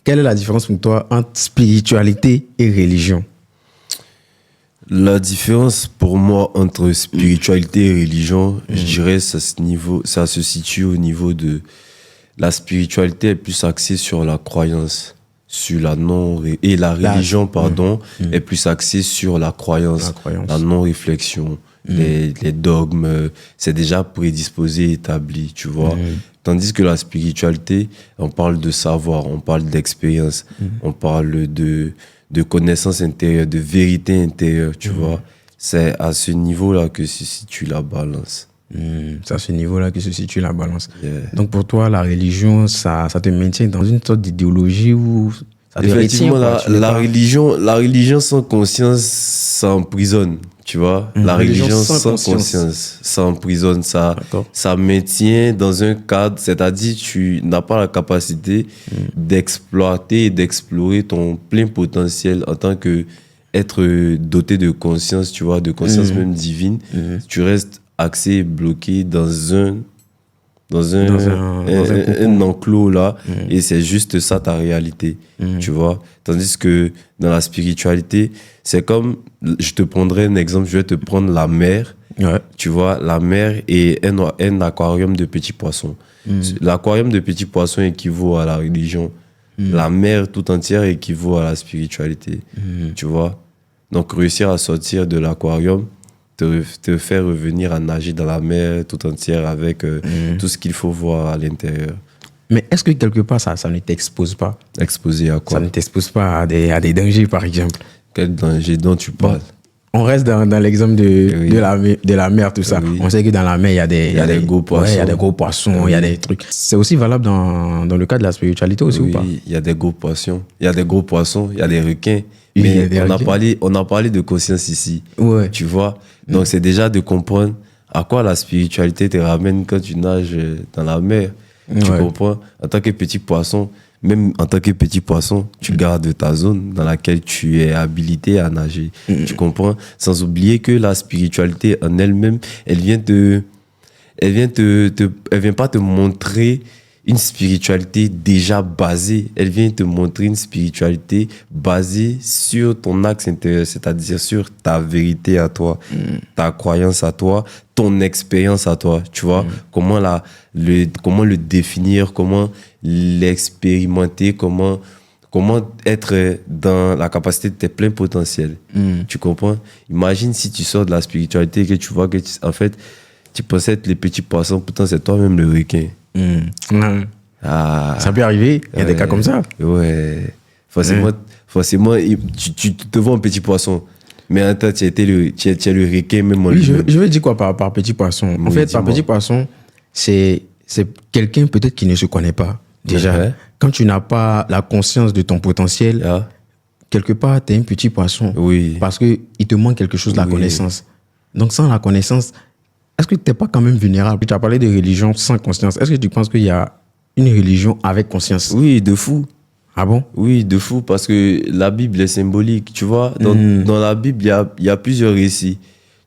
quelle est la différence pour toi entre spiritualité et religion? La différence pour moi entre spiritualité et religion, je dirais, ça se situe au niveau de la spiritualité est plus axée sur la croyance, sur la non et la religion, pardon, est plus axée sur la croyance, la non-réflexion, les dogmes, c'est déjà prédisposé, établi, tu vois. Tandis que la spiritualité, on parle de savoir, on parle d'expérience, on parle de connaissance intérieure, de vérité intérieure, tu vois. C'est à ce niveau-là que se situe la balance. C'est à ce niveau-là que se situe la balance. Yeah. Donc pour toi, la religion, ça te maintient dans une sorte d'idéologie où ça te Effectivement, retient, la religion sans conscience, ça emprisonne, tu vois. La religion sans conscience, ça emprisonne, ça maintient dans un cadre, c'est-à-dire tu n'as pas la capacité d'exploiter et d'explorer ton plein potentiel en tant que être doté de conscience, tu vois, de conscience même divine. Tu restes axé, bloqué dans un enclos là, et c'est juste ça ta réalité, tu vois. Tandis que dans la spiritualité, c'est comme, je te prendrai un exemple, je vais te prendre la mer, tu vois, la mer et un aquarium de petits poissons. L'aquarium de petits poissons équivaut à la religion, la mer tout entière équivaut à la spiritualité, tu vois. Donc réussir à sortir de l'aquarium, te faire revenir à nager dans la mer tout entière avec tout ce qu'il faut voir à l'intérieur. Mais est-ce que quelque part, ça ne t'expose pas? Exposé à quoi? Ça ne t'expose pas à des dangers, par exemple? Quel danger dont tu parles? On reste dans l'exemple de la mer, tout ça. On sait que dans la mer, il y a des gros poissons. Ouais, il y a des gros poissons, il y a des trucs. C'est aussi valable dans le cas de la spiritualité aussi, ou pas? Oui, il y a des gros poissons. Il y a des gros poissons, il y a des requins. Mais on a parlé de conscience ici. Ouais. Tu vois? Donc, c'est déjà de comprendre à quoi la spiritualité te ramène quand tu nages dans la mer. Tu comprends? En tant que petit poisson, même en tant que petit poisson, tu gardes ta zone dans laquelle tu es habilité à nager. Tu comprends? Sans oublier que la spiritualité en elle-même, elle vient pas te montrer une spiritualité déjà basée. Elle vient te montrer une spiritualité basée sur ton axe intérieur, c'est-à-dire sur ta vérité à toi, ta croyance à toi, ton expérience à toi, tu vois. Comment le définir, comment l'expérimenter, comment être dans la capacité de tes pleins potentiels. Tu comprends? Imagine si tu sors de la spiritualité et que tu vois que, en fait, tu possèdes les petits poissons, pourtant c'est toi-même le requin. Ça peut arriver, il y a des cas comme ça. Ouais. Forcément, tu te vois un petit poisson. Mais en temps, tu es le requin même en lui-même. Je veux dire quoi par petit poisson? En fait, par petit poisson, c'est quelqu'un peut-être qui ne se connaît pas. Déjà, quand tu n'as pas la conscience de ton potentiel, quelque part, tu es un petit poisson. Oui. Parce qu'il te manque quelque chose, la connaissance. Donc, sans la connaissance, est-ce que tu n'es pas quand même vulnérable? Tu as parlé de religion sans conscience. Est-ce que tu penses qu'il y a une religion avec conscience? Oui, de fou. Ah bon? Oui, de fou, parce que la Bible est symbolique. Tu vois, dans la Bible, il y a plusieurs récits.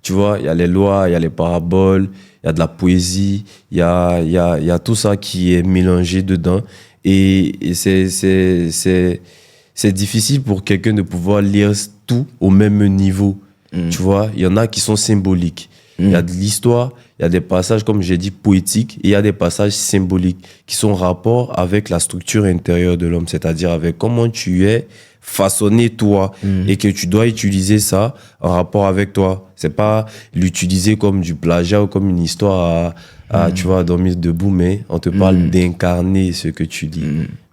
Tu vois, il y a les lois, il y a les paraboles, il y a de la poésie, il y a tout ça qui est mélangé dedans. Et c'est difficile pour quelqu'un de pouvoir lire tout au même niveau. Tu vois, il y en a qui sont symboliques. Il y a de l'histoire, il y a des passages, comme j'ai dit, poétiques, et il y a des passages symboliques qui sont en rapport avec la structure intérieure de l'homme, c'est-à-dire avec comment tu es façonné toi, et que tu dois utiliser ça en rapport avec toi. C'est pas l'utiliser comme du plagiat ou comme une histoire tu vois, à dormir debout, mais on te parle d'incarner ce que tu dis,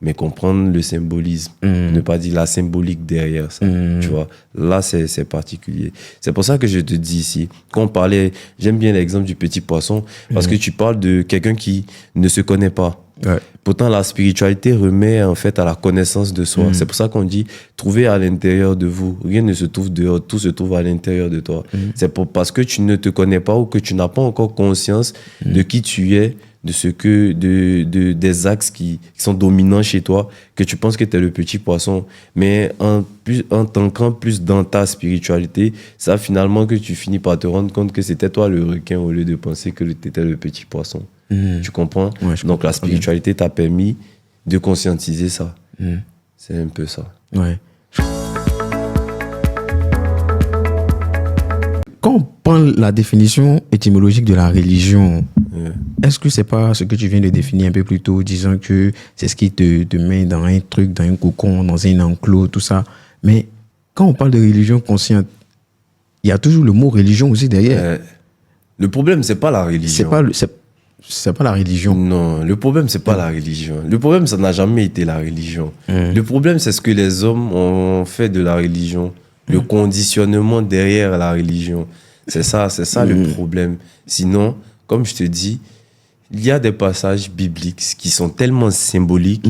mais comprendre le symbolisme, ne pas dire la symbolique derrière ça, tu vois. Là, c'est particulier. C'est pour ça que je te dis ici, quand on parlait, j'aime bien l'exemple du petit poisson, parce que tu parles de quelqu'un qui ne se connaît pas. Ouais. Pourtant, la spiritualité remet en fait à la connaissance de soi. C'est pour ça qu'on dit, trouvez à l'intérieur de vous. Rien ne se trouve dehors, tout se trouve à l'intérieur de toi. C'est parce que tu ne te connais pas ou que tu n'as pas encore conscience de qui tu es, de ce que, des axes qui sont dominants chez toi, que tu penses que tu es le petit poisson. Mais en t'ancrant plus dans ta spiritualité, ça finalement que tu finis par te rendre compte que c'était toi le requin au lieu de penser que tu étais le petit poisson. Tu comprends? Ouais, Donc la spiritualité t'a permis de conscientiser ça. C'est un peu ça. Ouais. Quand on prend la définition étymologique de la religion, est-ce que c'est pas ce que tu viens de définir un peu plus tôt, disant que c'est ce qui te met dans un truc, dans un cocon, dans un enclos, tout ça. Mais quand on parle de religion consciente, il y a toujours le mot religion aussi derrière. Le problème, c'est pas la religion. C'est pas la religion. Non, le problème, c'est pas la religion. Le problème, ça n'a jamais été la religion. Le problème, c'est ce que les hommes ont fait de la religion. Le conditionnement derrière la religion. C'est ça le problème. Sinon, comme je te dis, il y a des passages bibliques qui sont tellement symboliques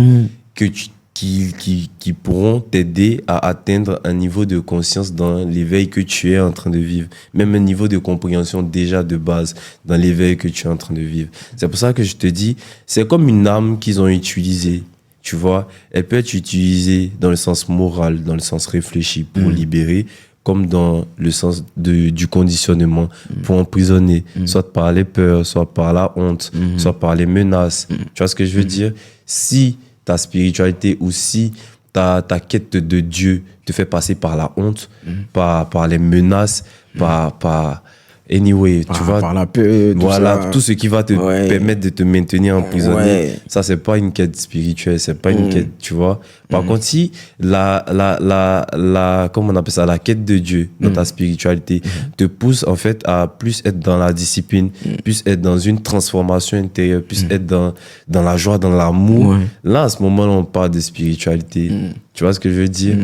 qui pourront t'aider à atteindre un niveau de conscience dans l'éveil que tu es en train de vivre. Même un niveau de compréhension déjà de base dans l'éveil que tu es en train de vivre. C'est pour ça que je te dis, c'est comme une arme qu'ils ont utilisée. Tu vois, elle peut être utilisée dans le sens moral, dans le sens réfléchi pour libérer, comme dans le sens du conditionnement pour emprisonner, soit par les peurs, soit par la honte, soit par les menaces. Tu vois ce que je veux dire? Si ta spiritualité ou si ta quête de Dieu te fait passer par la honte, par les menaces, anyway, tu vois, par la peur, tout ce qui va te permettre de te maintenir emprisonné, ça c'est pas une quête spirituelle, c'est pas une quête, tu vois. Par contre, si comment on appelle ça, la quête de Dieu dans ta spiritualité te pousse en fait à plus être dans la discipline, plus être dans une transformation intérieure, plus être dans la joie, dans l'amour, là à ce moment-là on parle de spiritualité. Tu vois ce que je veux dire?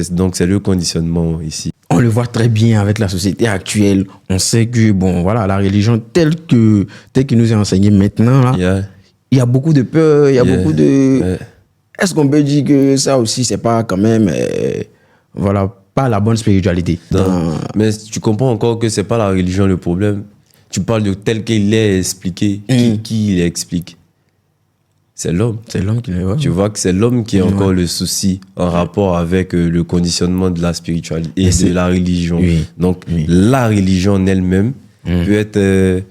Donc c'est le conditionnement ici. On le voit très bien avec la société actuelle. On sait que, bon, voilà, la religion telle qu'il nous est enseignée maintenant, là, il y a beaucoup de peur, il y a beaucoup de... Est-ce qu'on peut dire que ça aussi, c'est pas quand même, voilà, pas la bonne spiritualité? Mais tu comprends encore que c'est pas la religion le problème. Tu parles de tel qu'il est expliqué. Qui il explique? C'est l'homme. C'est l'homme qui le voit. Tu vois que c'est l'homme qui a encore le souci en rapport avec le conditionnement de la spiritualité et de la religion. Donc, la religion en elle-même peut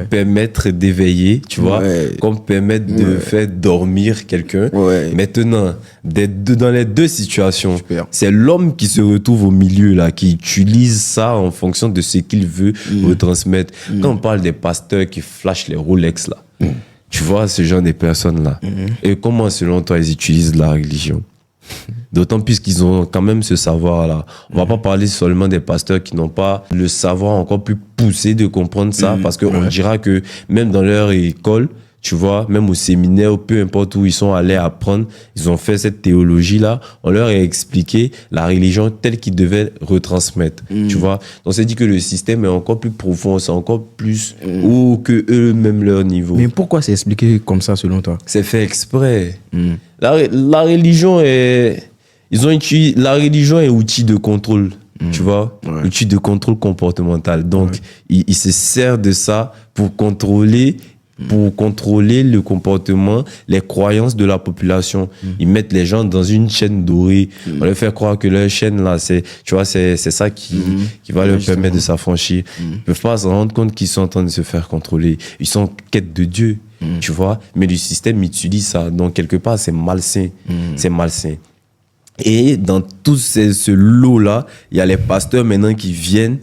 permettre d'éveiller, tu vois, comme permettre de faire dormir quelqu'un. Maintenant, dans les deux situations, c'est l'homme qui se retrouve au milieu, là, qui utilise ça en fonction de ce qu'il veut retransmettre. Quand on parle des pasteurs qui flashent les Rolex, là, tu vois, ce genre de personnes-là. Et comment, selon toi, ils utilisent la religion? D'autant plus qu'ils ont quand même ce savoir-là. On va pas parler seulement des pasteurs qui n'ont pas le savoir encore plus poussé de comprendre ça, parce qu'on dira que même dans leur école, tu vois, même au séminaire, peu importe où ils sont allés apprendre, ils ont fait cette théologie-là, on leur a expliqué la religion telle qu'ils devaient retransmettre, tu vois. Donc, c'est dit que le système est encore plus profond, c'est encore plus haut que eux-mêmes leur niveau. Mais pourquoi c'est expliqué comme ça, selon toi? C'est fait exprès. La religion est... la religion est outil de contrôle, tu vois, outil de contrôle comportemental. Donc, ils se servent de ça pour contrôler le comportement, les croyances de la population. Ils mettent les gens dans une chaîne dorée. On leur fait croire que leur chaîne, là, c'est ça qui va leur permettre de s'affranchir. Ils ne peuvent pas se rendre compte qu'ils sont en train de se faire contrôler. Ils sont en quête de Dieu, tu vois. Mais le système utilise ça. Donc, quelque part, c'est malsain. C'est malsain. Et dans tout ce lot-là, il y a les pasteurs maintenant qui viennent,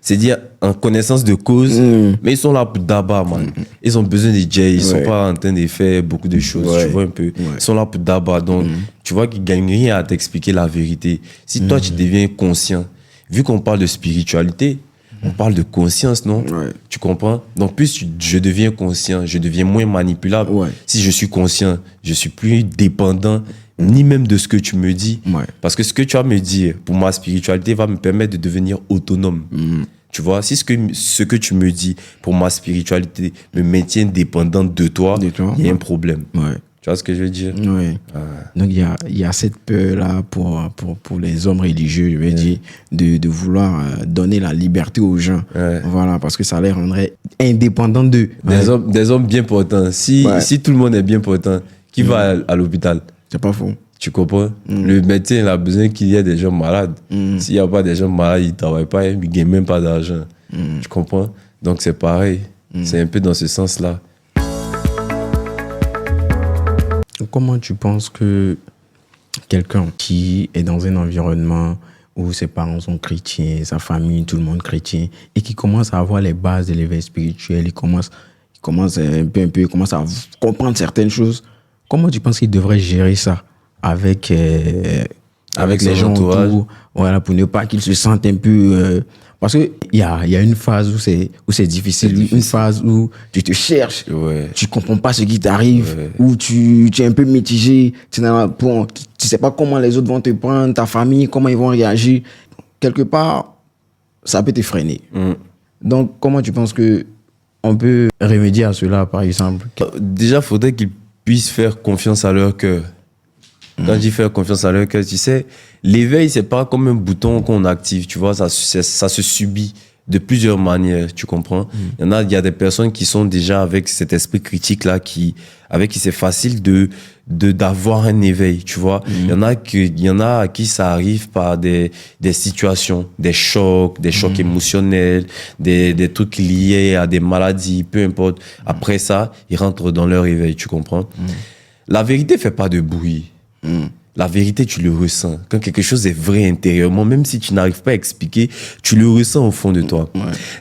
c'est-à-dire en connaissance de cause, mais ils sont là pour d'abord, man. Ils ont besoin de Dieu, ils sont pas en train de faire beaucoup de choses, tu vois un peu. Ils sont là pour d'abord, donc tu vois qu'ils gagnent rien à t'expliquer la vérité. Si toi tu deviens conscient, vu qu'on parle de spiritualité, on parle de conscience, non? Tu comprends? Donc plus je deviens conscient, je deviens moins manipulable. Si je suis conscient, je suis plus dépendant ni même de ce que tu me dis. Parce que ce que tu vas me dire pour ma spiritualité va me permettre de devenir autonome. Tu vois, si ce que tu me dis pour ma spiritualité me maintient dépendant de toi, il y a un problème. Tu vois ce que je veux dire? Donc il y a cette peur-là pour les hommes religieux, je veux dire, de vouloir donner la liberté aux gens. Voilà, parce que ça les rendrait indépendants d'eux. Des hommes bien portants. Si tout le monde est bien portant, qui va à l'hôpital? C'est pas faux. Tu comprends? Le médecin, il a besoin qu'il y ait des gens malades. S'il n'y a pas des gens malades, il ne travaille pas, il ne gagne même pas d'argent. Tu comprends? Donc c'est pareil. C'est un peu dans ce sens-là. Comment tu penses que quelqu'un qui est dans un environnement où ses parents sont chrétiens, sa famille, tout le monde chrétien, et qui commence à avoir les bases de l'éveil spirituel, il commence il commence à comprendre certaines choses, comment tu penses qu'il devrait gérer ça avec les gens autour, voilà, pour ne pas qu'ils se sentent un peu... parce qu'il y a une phase où c'est difficile, une phase où tu te cherches, tu comprends pas ce qui t'arrive, où tu es un peu mitigé, tu sais pas comment les autres vont te prendre, ta famille, comment ils vont réagir. Quelque part, ça peut te freiner. Donc, comment tu penses qu'on peut remédier à cela, par exemple? Déjà, il faudrait qu'ils puissent faire confiance à leur cœur. Quand je dis faire confiance à leur cœur, tu sais, l'éveil, c'est pas comme un bouton qu'on active, tu vois, ça se subit de plusieurs manières, tu comprends? Il y a des personnes qui sont déjà avec cet esprit critique-là, avec qui c'est facile d'avoir un éveil, tu vois? Il y en a à qui ça arrive par des situations, des chocs émotionnels, des trucs liés à des maladies, peu importe. Après ça, ils rentrent dans leur éveil, tu comprends? La vérité fait pas de bruit. La vérité, tu le ressens. Quand quelque chose est vrai intérieurement, même si tu n'arrives pas à expliquer, tu le ressens au fond de toi.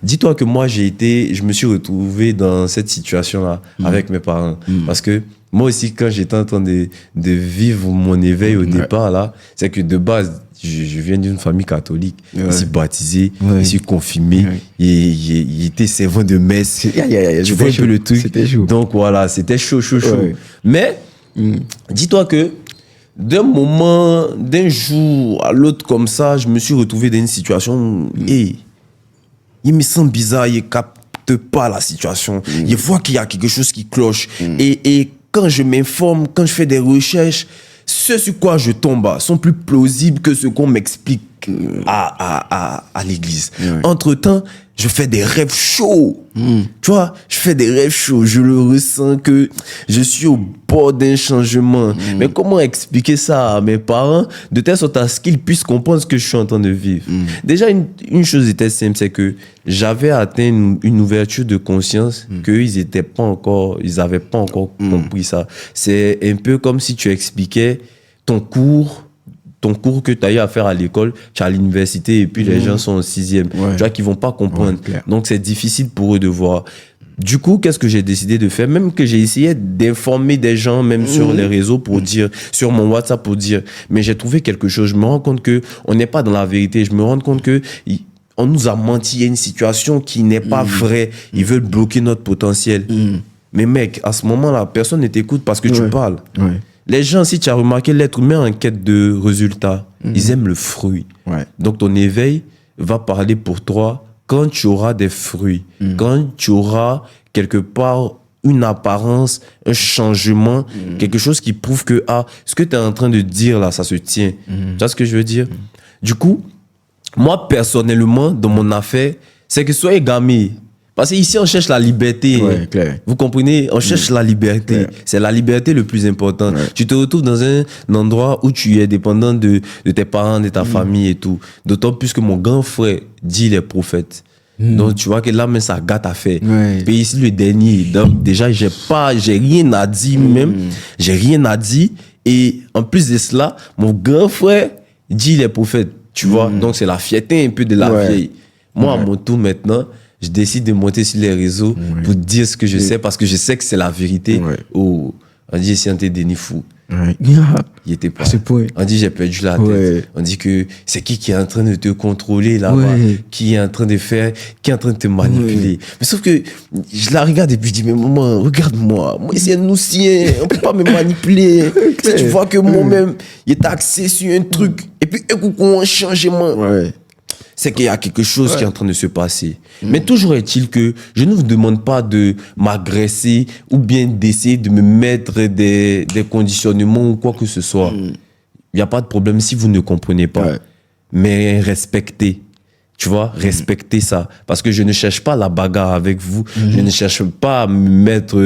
Dis-toi que moi, je me suis retrouvé dans cette situation-là avec mes parents. Parce que moi aussi, quand j'étais en train de vivre mon éveil au départ, là, c'est que de base, je viens d'une famille catholique. Je suis baptisé, je suis confirmé. Il était servant de messe. Tu vois un peu le truc. C'était chaud. Donc voilà, c'était chaud. Mais, dis-toi que d'un jour à l'autre comme ça, je me suis retrouvé dans une situation où il me sent bizarre, il ne capte pas la situation. Il voit qu'il y a quelque chose qui cloche. Et quand je m'informe, quand je fais des recherches, ce sur quoi je tombe sont plus plausibles que ce qu'on m'explique à l'église. Entre-temps, je fais des rêves chauds. Tu vois, je fais des rêves chauds. Je le ressens que je suis au bord d'un changement. Mais comment expliquer ça à mes parents de telle sorte à ce qu'ils puissent comprendre ce que je suis en train de vivre? Déjà, une chose était simple, c'est que j'avais atteint une ouverture de conscience qu'eux, ils n'avaient pas encore compris ça. C'est un peu comme si tu expliquais ton cours que tu as eu à faire à l'école, tu es à l'université et puis les gens sont en 6e. Tu vois qu'ils ne vont pas comprendre. Donc, c'est difficile pour eux de voir. Du coup, qu'est-ce que j'ai décidé de faire? Même que j'ai essayé d'informer des gens, même sur les réseaux pour dire, sur mon WhatsApp pour dire, mais j'ai trouvé quelque chose. Je me rends compte qu'on n'est pas dans la vérité. Je me rends compte qu'on nous a menti. Il y a une situation qui n'est pas vraie. Ils veulent bloquer notre potentiel. Mais mec, à ce moment-là, personne ne t'écoute parce que tu parles. Les gens, si tu as remarqué, l'être humain en quête de résultats, ils aiment le fruit. Donc ton éveil va parler pour toi quand tu auras des fruits, quand tu auras quelque part une apparence, un changement, quelque chose qui prouve que ce que tu es en train de dire là, ça se tient. Tu vois ce que je veux dire? Du coup, moi personnellement, dans mon affaire, c'est que soyez gamés. Parce qu'ici, on cherche la liberté. Vous comprenez? On cherche la liberté. C'est la liberté le plus important. Tu te retrouves dans un endroit où tu es dépendant de tes parents, de ta famille et tout. D'autant plus que mon grand frère dit les prophètes. Donc, tu vois que là, mais ça gâte à faire. Puis ici, le dernier. Donc, déjà, j'ai rien à dire même. J'ai rien à dire. Et en plus de cela, mon grand frère dit les prophètes. Tu vois? Donc, c'est la fierté un peu de la vieille. Moi, à mon tour maintenant, je décide de monter sur les réseaux pour dire ce que je sais, parce que je sais que c'est la vérité. On dit, c'est un déni fou. Il était pas. On dit, j'ai perdu la tête. On dit que c'est qui est en train de te contrôler là-bas, qui est en train de te manipuler. Mais sauf que je la regarde et puis je dis, mais maman, regarde-moi. Moi, c'est un oussien. On peut pas me manipuler. Si tu vois que moi-même, il est axé sur un truc, et puis un coup, un changement. C'est qu'il y a quelque chose qui est en train de se passer. Mais toujours est-il que je ne vous demande pas de m'agresser ou bien d'essayer de me mettre des conditionnements ou quoi que ce soit. Il n'y a pas de problème si vous ne comprenez pas. Mais respectez. Tu vois, respectez ça. Parce que je ne cherche pas la bagarre avec vous. Je ne cherche pas à me mettre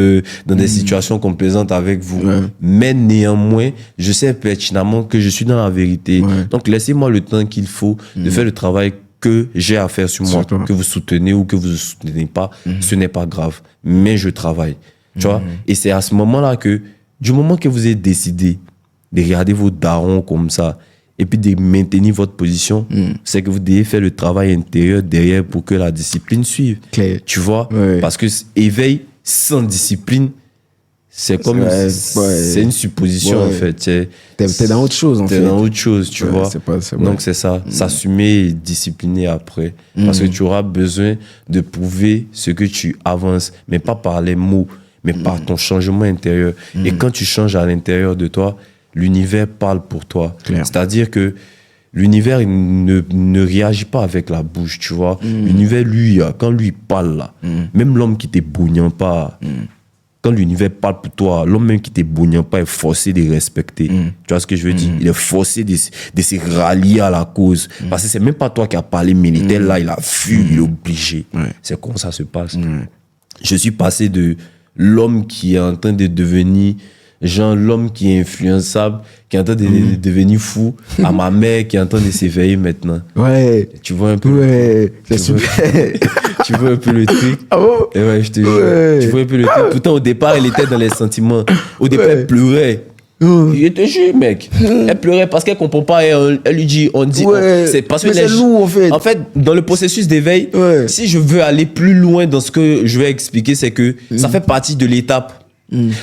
dans des situations complaisantes avec vous. Mais néanmoins, je sais pertinemment que je suis dans la vérité. Donc, laissez-moi le temps qu'il faut de faire le travail que j'ai à faire sur moi. Que vous soutenez ou que vous ne soutenez pas, ce n'est pas grave. Mais je travaille. Tu vois? Et c'est à ce moment-là que, du moment que vous avez décidé de regarder vos darons comme ça et puis de maintenir votre position, c'est que vous devez faire le travail intérieur derrière pour que la discipline suive. Claire. Tu vois? Ouais. Parce que éveil sans discipline, c'est comme c'est une supposition en fait. T'es dans autre chose en fait. T'es dans autre chose, tu vois. Donc c'est ça, s'assumer et discipliner après. Parce que tu auras besoin de prouver ce que tu avances, mais pas par les mots, mais par ton changement intérieur. Et quand tu changes à l'intérieur de toi, l'univers parle pour toi. C'est-à-dire que l'univers ne réagit pas avec la bouche, tu vois. L'univers, lui, quand lui parle là, même l'homme qui t'est bougnant pas, quand l'univers parle pour toi, l'homme même qui t'est bougnant pas est forcé de respecter. Tu vois ce que je veux dire? Il est forcé de se rallier à la cause. Parce que c'est même pas toi qui as parlé militaire, là, il a vu, il est obligé. C'est comme ça se passe. Je suis passé de l'homme qui est en train de devenir, genre l'homme qui est influençable, qui est en train de devenir fou, à ma mère qui est en train de s'éveiller maintenant. Ouais. Tu vois un peu. Ouais, c'est super. Tu vois un peu le truc. Ah bon? Et ouais, je te jure. Tu vois un peu le truc. Pourtant, au départ, elle était dans les sentiments. Au départ, elle pleurait. Je te jure, mec. Elle pleurait parce qu'elle comprend pas. Elle lui dit, on dit, c'est parce que c'est lourd, en fait. En fait, dans le processus d'éveil, si je veux aller plus loin dans ce que je vais expliquer, c'est que ça fait partie de l'étape.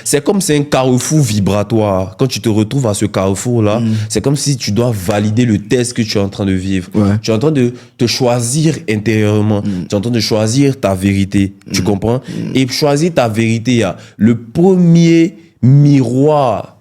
C'est comme c'est un carrefour vibratoire. Quand tu te retrouves à ce carrefour-là, c'est comme si tu dois valider le test que tu es en train de vivre. Tu es en train de te choisir intérieurement. Tu es en train de choisir ta vérité. Tu comprends? Et choisir ta vérité, le premier miroir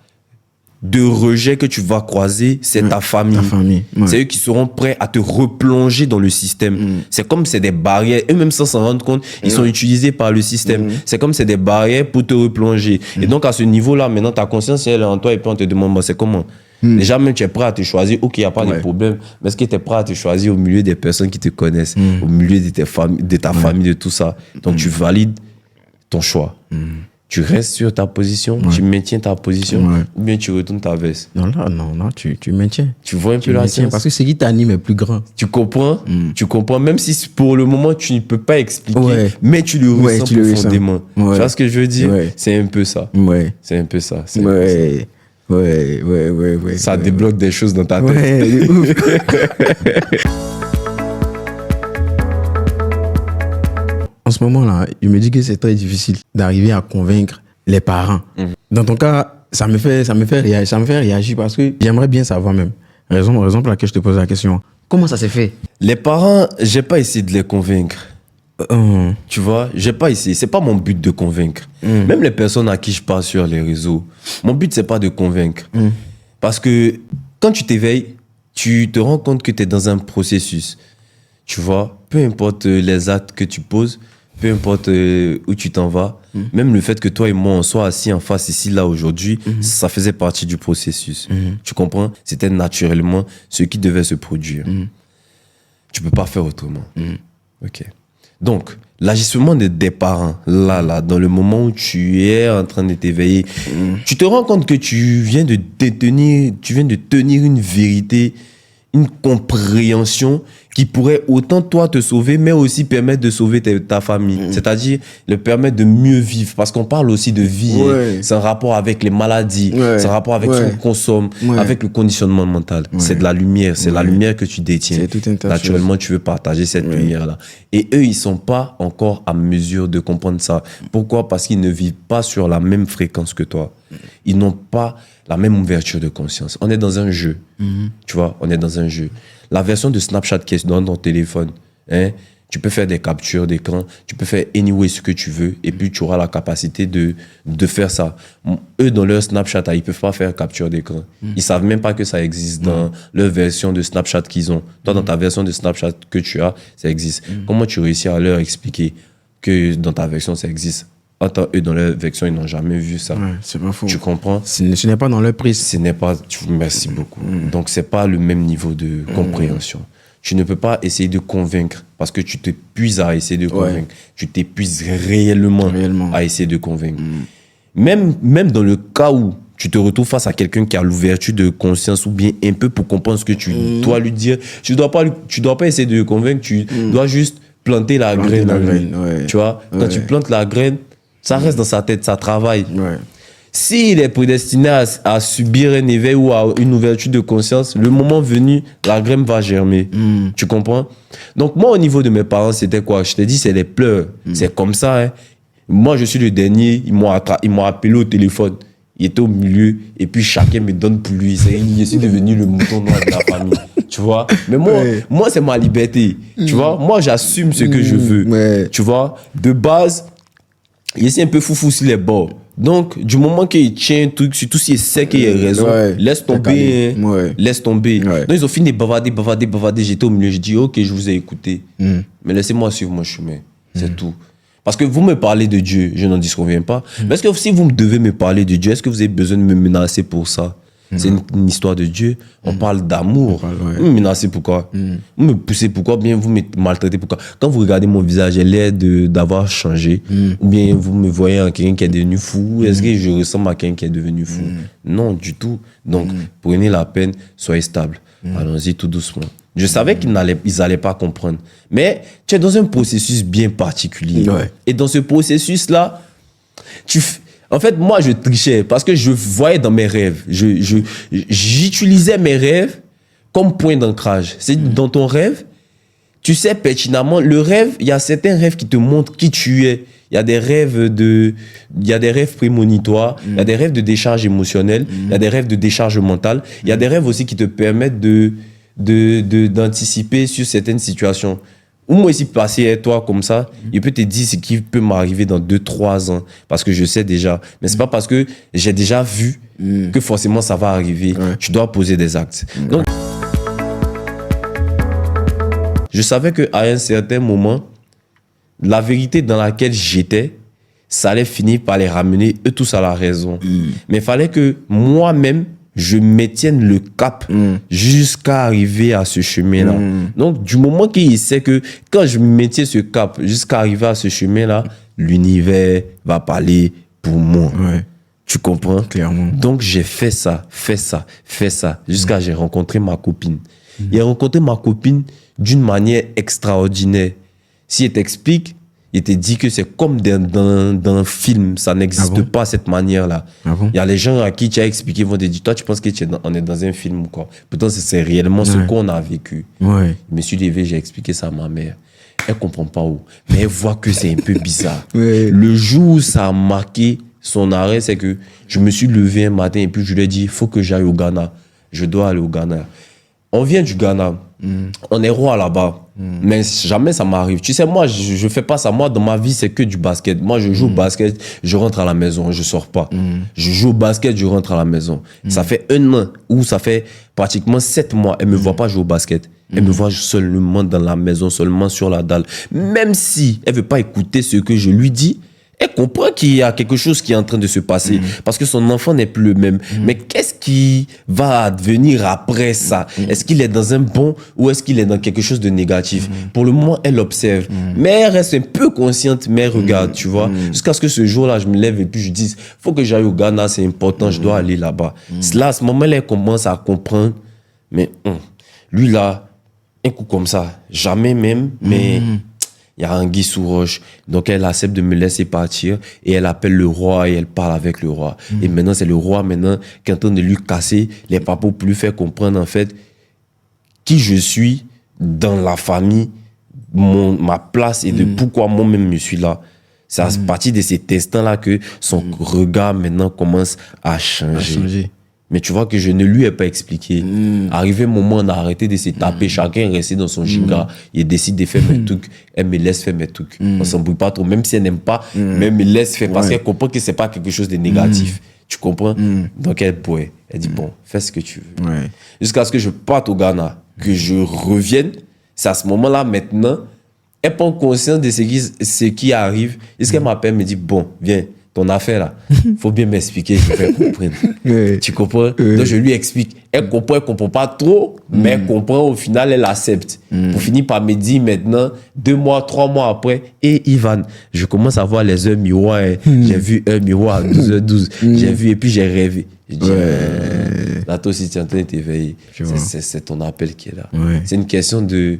de rejet que tu vas croiser, c'est ta famille. C'est eux qui seront prêts à te replonger dans le système. C'est comme c'est des barrières. Eux-mêmes sans s'en rendre compte, ils sont utilisés par le système. C'est comme c'est des barrières pour te replonger. Et donc à ce niveau-là, maintenant ta conscience elle est en toi et puis on te demande c'est comment. Déjà même tu es prêt à te choisir. Ok, il n'y a pas de problème. Mais est-ce que tu es prêt à te choisir au milieu des personnes qui te connaissent, au milieu de ta famille, de tout ça. Donc tu valides ton choix. Tu restes sur ta position, tu maintiens ta position, ou bien tu retournes ta veste. Non, tu maintiens. Tu vois un peu la science. Parce que ce qui t'anime est plus grand. Tu comprends? Tu comprends, même si pour le moment tu ne peux pas expliquer, mais tu le ressens profondément. Tu vois ce que je veux dire? C'est un peu ça. C'est un peu ça. Ça débloque des choses dans ta tête. En ce moment-là, je me dis que c'est très difficile d'arriver à convaincre les parents. Dans ton cas, ça me fait réagir parce que j'aimerais bien savoir même. Raison pour laquelle je te pose la question. Comment ça s'est fait? Les parents, j'ai pas essayé de les convaincre. Tu vois, j'ai pas essayé. C'est pas mon but de convaincre. Même les personnes à qui je parle sur les réseaux, mon but c'est pas de convaincre. Parce que quand tu t'éveilles, tu te rends compte que tu es dans un processus. Tu vois, peu importe les actes que tu poses, peu importe où tu t'en vas, même le fait que toi et moi on soit assis en face ici, là, aujourd'hui, ça faisait partie du processus. Tu comprends? C'était naturellement ce qui devait se produire. Tu peux pas faire autrement. Ok. Donc, l'agissement des parents, là, dans le moment où tu es en train de t'éveiller, tu te rends compte que tu viens de tenir une vérité, une compréhension qui pourrait autant toi te sauver, mais aussi permettre de sauver ta famille. C'est-à-dire le permettre de mieux vivre. Parce qu'on parle aussi de vie. C'est un rapport avec les maladies. C'est un rapport avec ce qu'on consomme, avec le conditionnement mental. C'est de la lumière. C'est la lumière que tu détiens. C'est tout un tas de Naturellement, tu veux partager cette lumière-là. Et eux, ils sont pas encore à mesure de comprendre ça. Pourquoi? Parce qu'ils ne vivent pas sur la même fréquence que toi. Ils n'ont pas la même ouverture de conscience. On est dans un jeu. Tu vois, on est dans un jeu. La version de Snapchat qui est dans ton téléphone, tu peux faire des captures d'écran, tu peux faire anyway ce que tu veux, et puis tu auras la capacité de faire ça. Eux, dans leur Snapchat, ils ne peuvent pas faire capture d'écran. Ils ne savent même pas que ça existe dans leur version de Snapchat qu'ils ont. Toi, dans ta version de Snapchat que tu as, ça existe. Comment tu réussis à leur expliquer que dans ta version, ça existe? Attends, eux, dans leur version, ils n'ont jamais vu ça. C'est pas faux. Tu comprends? Ce n'est pas dans leur prise. Ce n'est pas... Merci beaucoup. Donc, ce n'est pas le même niveau de compréhension. Tu ne peux pas essayer de convaincre parce que tu t'épuises à essayer de convaincre. Tu t'épuises réellement à essayer de convaincre. Même dans le cas où tu te retrouves face à quelqu'un qui a l'ouverture de conscience ou bien un peu pour comprendre ce que tu dois lui dire, tu dois pas essayer de le convaincre, tu dois juste planter la graine. Tu vois, quand tu plantes la graine, ça reste dans sa tête, ça travaille. s'il est prédestiné à subir un éveil ou à une ouverture de conscience, le moment venu, la graine va germer. Tu comprends? Donc, moi, au niveau de mes parents, c'était quoi? Je t'ai dit, c'est les pleurs. C'est comme ça. Hein. Moi, je suis le dernier. Ils m'ont appelé au téléphone. Il était au milieu. Et puis, chacun me donne pour lui. Je suis devenu le mouton noir de la famille. Tu vois? Mais moi, c'est ma liberté. Tu vois? Moi, j'assume ce que je veux. Tu vois? De base, il est un peu foufou sur les bords. Donc, du moment qu'il tient un truc, surtout s'il sait qu'il a raison, laisse tomber. Laisse tomber. Donc, ils ont fini de bavarder. J'étais au milieu, je dis, ok, je vous ai écouté. Mais laissez-moi suivre mon chemin. C'est tout. Parce que vous me parlez de Dieu, je n'en disconviens pas. Mais est-ce que si vous devez me parler de Dieu, est-ce que vous avez besoin de me menacer pour ça? C'est une histoire de Dieu. On parle d'amour. Vous me menacez pourquoi? Vous me poussez pourquoi? Bien vous me maltraitez pourquoi? Quand vous regardez mon visage, j'ai l'air d'avoir changé. Ou bien vous me voyez en quelqu'un qui est devenu fou. Est-ce que je ressemble à quelqu'un qui est devenu fou? Non, du tout. Donc, prenez la peine, soyez stable. Allons-y tout doucement. Je savais qu'ils n'allaient pas comprendre. Mais tu es dans un processus bien particulier. Et dans ce processus-là, en fait, moi, je trichais parce que je voyais dans mes rêves. J'utilisais mes rêves comme point d'ancrage. C'est dans ton rêve, tu sais pertinemment, le rêve, il y a certains rêves qui te montrent qui tu es. Il y a des rêves prémonitoires, il y a des rêves de décharge émotionnelle, il y a des rêves de décharge mentale, il y a des rêves aussi qui te permettent d'anticiper sur certaines situations. Ou moi, si passer toi comme ça, il peut te dire ce qui peut m'arriver dans 2-3 ans. Parce que je sais déjà. Mais c'est pas parce que j'ai déjà vu que forcément ça va arriver. Tu dois poser des actes. Donc, je savais qu'à un certain moment, la vérité dans laquelle j'étais, ça allait finir par les ramener eux tous à la raison. Mais il fallait que moi-même, je maintienne le cap jusqu'à arriver à ce chemin-là. Donc, du moment qu'il sait que quand je maintiens ce cap jusqu'à arriver à ce chemin-là, l'univers va parler pour moi. Tu comprends? Clairement. Donc, j'ai fait ça, jusqu'à j'ai rencontré ma copine. J'ai rencontré ma copine d'une manière extraordinaire. Si elle t'explique, il te dit que c'est comme dans un film, ça n'existe pas cette manière-là. Il y a les gens à qui tu as expliqué, vont te dire, toi tu penses qu'on est dans un film ou quoi. Pourtant c'est réellement ce qu'on a vécu. Je me suis levé, j'ai expliqué ça à ma mère. Elle comprend pas où, mais elle voit que c'est un peu bizarre. Le jour où ça a marqué son arrêt, c'est que je me suis levé un matin et puis je lui ai dit, il faut que j'aille au Ghana. Je dois aller au Ghana. On vient du Ghana, on est roi là-bas, mais jamais ça m'arrive. Tu sais, moi, je fais pas ça. Moi, dans ma vie, c'est que du basket. Moi, je joue au basket, je rentre à la maison, je sors pas. Je joue au basket, je rentre à la maison. Ça fait 1 an ou ça fait pratiquement 7 mois, elle me voit pas jouer au basket. Elle me voit seulement dans la maison, seulement sur la dalle. Même si elle veut pas écouter ce que je lui dis, elle comprend qu'il y a quelque chose qui est en train de se passer parce que son enfant n'est plus le même. Mais qu'est-ce qui va advenir après ça? Est-ce qu'il est dans un bon ou est-ce qu'il est dans quelque chose de négatif? Pour le moment, elle observe. Mais elle reste un peu consciente, mais elle regarde, tu vois. Jusqu'à ce que ce jour-là, je me lève et puis je dis, faut que j'aille au Ghana, c'est important, je dois aller là-bas. Là, à ce moment-là, elle commence à comprendre. Mais lui, là, un coup comme ça, jamais même, mais... Il y a anguille sous roche. Donc, elle accepte de me laisser partir et elle appelle le roi et elle parle avec le roi. Et maintenant, c'est le roi maintenant qui est en train de lui casser les papos pour lui faire comprendre en fait qui je suis dans la famille, ma place et de pourquoi moi-même je suis là. C'est à partir de cet instant-là que son regard maintenant commence à changer. Mais tu vois que je ne lui ai pas expliqué. Arrivé un moment, on a arrêté de se taper. Chacun est resté dans son giga. Il décide de faire mes trucs. Elle me laisse faire mes trucs. On s'embrouille pas trop. Même si elle n'aime pas, mais elle me laisse faire parce qu'elle comprend que c'est pas quelque chose de négatif. Tu comprends? Donc elle pourrait. Elle dit, bon, fais ce que tu veux. Jusqu'à ce que je parte au Ghana, que je revienne. C'est à ce moment-là, maintenant, elle prend conscience de ce qui arrive. Et ce qu'elle m'appelle, me dit, bon, viens. Ton affaire là, faut bien m'expliquer, je vais comprendre. Tu comprends? Donc je lui explique. Elle comprend pas trop, mais elle comprend, au final, elle accepte. Pour finir par me dire maintenant, 2 mois, 3 mois après, et Ivan, je commence à voir les heures miroirs. J'ai vu un miroir à 12h12. J'ai vu et puis j'ai rêvé. Je dis, là, toi aussi, tu es en train de t'éveiller. C'est ton appel qui est là. C'est une question de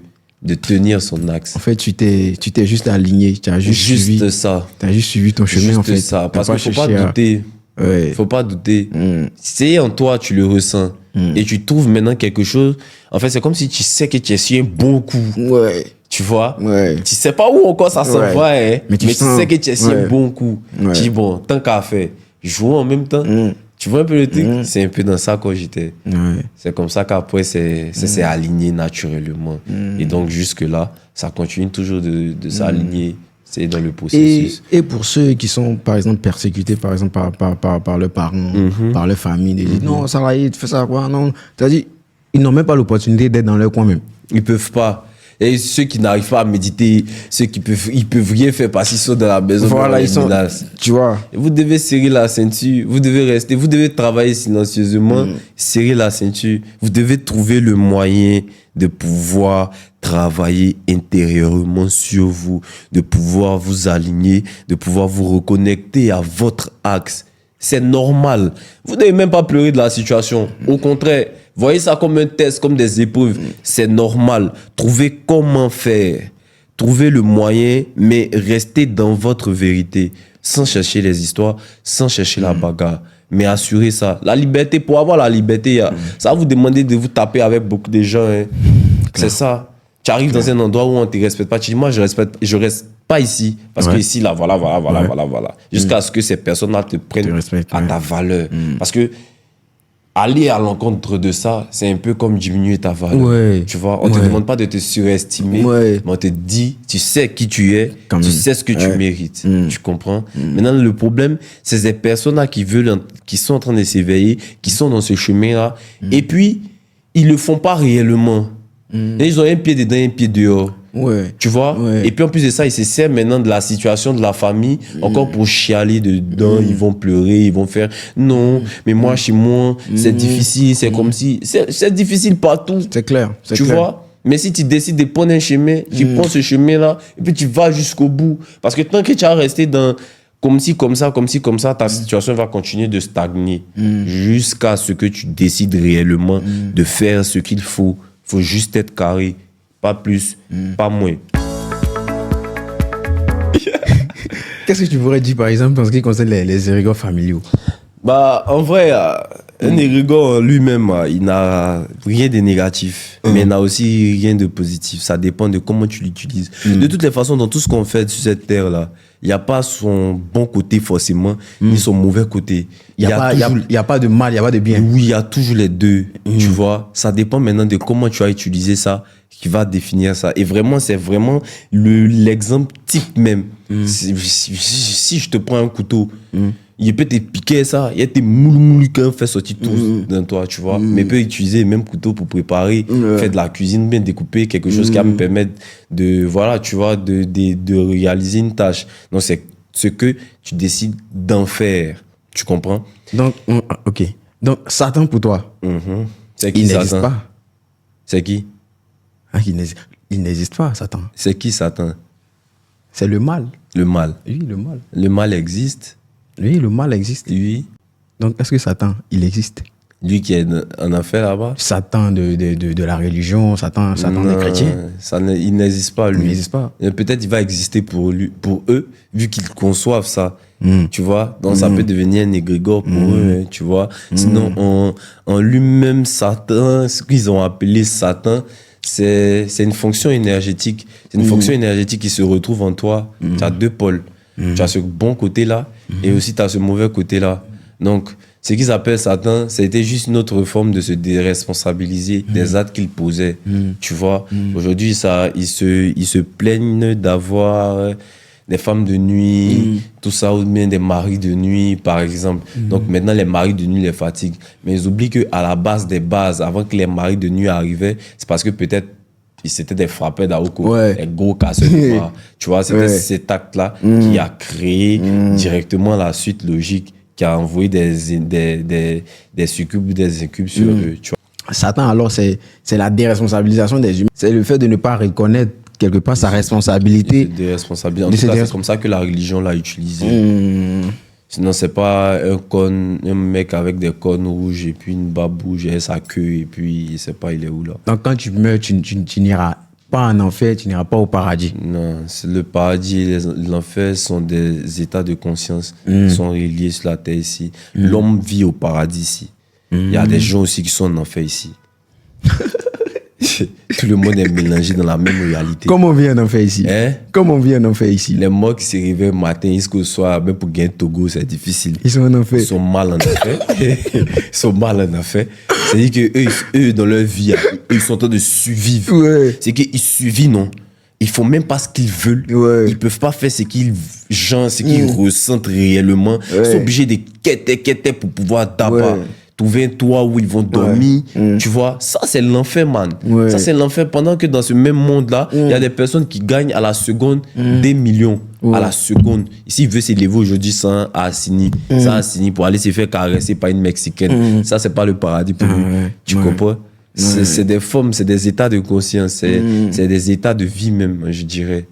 tenir son axe. En fait, tu t'es juste aligné, tu as juste suivi. Ça. Tu as juste suivi ton chemin, juste en fait. ça, parce qu'il ne faut pas douter. Ouais. Faut pas douter. C'est en toi, tu le ressens. Et tu trouves maintenant quelque chose. En fait, c'est comme si tu sais que tu es sur un bon coup. Ouais. Tu vois? Ouais. Tu sais pas où encore ça s'en va, hein. Mais tu sais que tu es sur un bon coup. Ouais. Tu dis, bon, tant qu'à faire, jouer en même temps. Tu vois un peu le truc? C'est un peu dans ça quand j'étais. Ouais. C'est comme ça qu'après, c'est aligné naturellement. Et donc, jusque-là, ça continue toujours de s'aligner. C'est dans le processus. Et pour ceux qui sont, par exemple, persécutés, par exemple, par leurs parents, par leur famille, ils disent, non, ça va, tu fais ça, quoi, non. C'est-à-dire, ils n'ont même pas l'opportunité d'être dans leur coin même. Ils peuvent pas. Et ceux qui n'arrivent pas à méditer, ceux qui ils peuvent rien faire parce qu'ils sont dans la maison. Voilà, ils sont, tu vois. Vous devez serrer la ceinture, vous devez rester, vous devez travailler silencieusement, serrer la ceinture. Vous devez trouver le moyen de pouvoir travailler intérieurement sur vous, de pouvoir vous aligner, de pouvoir vous reconnecter à votre axe. C'est normal. Vous n'avez même pas pleurer de la situation. Au contraire, voyez ça comme un test, comme des épreuves. C'est normal. Trouvez comment faire. Trouvez le moyen, mais restez dans votre vérité, sans chercher les histoires, sans chercher la bagarre. Mais assurez ça. La liberté, pour avoir la liberté, ça va vous demander de vous taper avec beaucoup de gens. Hein. C'est ça. Tu arrives dans un endroit où on ne te respecte pas. Tu dis, moi, je reste pas ici. Parce que ici, là, voilà. Jusqu'à ce que ces personnes-là te prennent à ta valeur. Parce que aller à l'encontre de ça, c'est un peu comme diminuer ta valeur. Tu vois, on ne te demande pas de te surestimer, mais on te dit, tu sais qui tu es, tu sais ce que tu mérites. Tu comprends? Maintenant, le problème, c'est ces personnes-là qui sont en train de s'éveiller, qui sont dans ce chemin-là, et puis, ils ne le font pas réellement. Et ils ont un pied dedans, un pied dehors. Tu vois? Et puis en plus de ça, ils se servent maintenant de la situation de la famille, encore pour chialer dedans, ils vont pleurer, ils vont faire non, mais moi chez moi, c'est difficile, c'est comme si. C'est difficile partout. C'est clair. Tu vois? Mais si tu décides de prendre un chemin, tu prends ce chemin-là, et puis tu vas jusqu'au bout. Parce que tant que tu as resté dans comme ci, comme ça, ta situation va continuer de stagner jusqu'à ce que tu décides réellement de faire ce qu'il faut. Il faut juste être carré. Pas plus, pas moins. Qu'est-ce que tu pourrais dire, par exemple, en ce qui concerne les érigants familiaux? Bah, en vrai, un érigot lui-même, il n'a rien de négatif, mais il n'a aussi rien de positif. Ça dépend de comment tu l'utilises. De toutes les façons, dans tout ce qu'on fait sur cette terre-là, il n'y a pas son bon côté forcément, ni son mauvais côté. Il n'y a pas de mal, il n'y a pas de bien. Oui, il y a toujours les deux, tu vois. Ça dépend maintenant de comment tu as utilisé ça, qui va définir ça. Et vraiment, c'est vraiment l'exemple type même. Si je te prends un couteau, il peut te piquer ça, il y a tes moulous qui fait sortir tout dans toi, tu vois. Mais il peut utiliser le même couteau pour préparer, faire de la cuisine, bien découper quelque chose qui va me permettre de, voilà, tu vois, de réaliser une tâche. Donc, c'est ce que tu décides d'en faire. Tu comprends? Donc, ok. Donc, Satan pour toi, c'est qui, il n'existe Satan? pas. C'est qui? Il n'existe pas, Satan. C'est qui, Satan? C'est le mal. Le mal. Oui, le mal. Le mal existe. Oui, le mal existe. Oui. Donc, est-ce que Satan, il existe? Lui qui est en affaire là-bas? Satan de la religion, Satan des chrétiens. Il n'existe pas, lui. Il n'existe pas. Peut-être il va exister pour eux, vu qu'ils conçoivent ça. Tu vois? Donc ça peut devenir un égrégore pour eux, tu vois? Sinon, en lui-même, Satan, ce qu'ils ont appelé Satan, c'est une fonction énergétique. C'est une fonction énergétique qui se retrouve en toi. Tu as deux pôles. Tu as ce bon côté-là et aussi tu as ce mauvais côté-là. Donc, ce qu'ils appellent Satan, c'était juste une autre forme de se déresponsabiliser des actes qu'il posait. Tu vois, aujourd'hui, ils se plaignent d'avoir des femmes de nuit, tout ça, ou bien des maris de nuit, par exemple. Donc maintenant, les maris de nuit les fatiguent. Mais ils oublient qu'à la base des bases, avant que les maris de nuit arrivaient, c'est parce que peut-être c'était des frappeurs d'Aoko, des gros casseurs de bras. Tu vois, c'était cet acte-là qui a créé directement la suite logique, qui a envoyé des succubes ou des incubes sur eux. Tu vois. Satan, alors, c'est la déresponsabilisation des humains. C'est le fait de ne pas reconnaître quelque part sa responsabilité. En tout cas, c'est comme ça que la religion l'a utilisé. Sinon, c'est pas un mec avec des cornes rouges et puis une barbe rouge et sa queue et puis il sait pas il est où là. Donc quand tu meurs, tu n'iras pas en enfer, tu n'iras pas au paradis. Non, le paradis et l'enfer sont des états de conscience qui sont reliés sur la terre ici. L'homme vit au paradis ici. Il y a des gens aussi qui sont en enfer ici. Tout le monde est mélangé dans la même réalité. Comment on vit en enfer ici? Comment on vit en enfer ici? Les morts qui se réveillent le matin jusqu'au soir, même pour gagner Togo, c'est difficile. Ils sont en enfer. Ils sont mal en enfer. Ils sont mal en enfer. C'est-à-dire qu'eux, dans leur vie, ils sont en train de survivre. Ouais. C'est qu'ils survivent, non? Ils font même pas ce qu'ils veulent. Ouais. Ils peuvent pas faire ce qu'ils ce qu'ils ressentent réellement. Ils sont obligés de quêter pour pouvoir d'abord trouver un toit où ils vont dormir. Tu vois, ça c'est l'enfer, man. Ça c'est l'enfer. Pendant que dans ce même monde-là, il y a des personnes qui gagnent à la seconde des millions. À la seconde. Ici, il veut s'élever aujourd'hui sans Assini. Sans Assini pour aller se faire caresser par une Mexicaine. Ça, c'est pas le paradis pour lui. Tu comprends? C'est des formes, c'est des états de conscience, c'est des états de vie même, je dirais.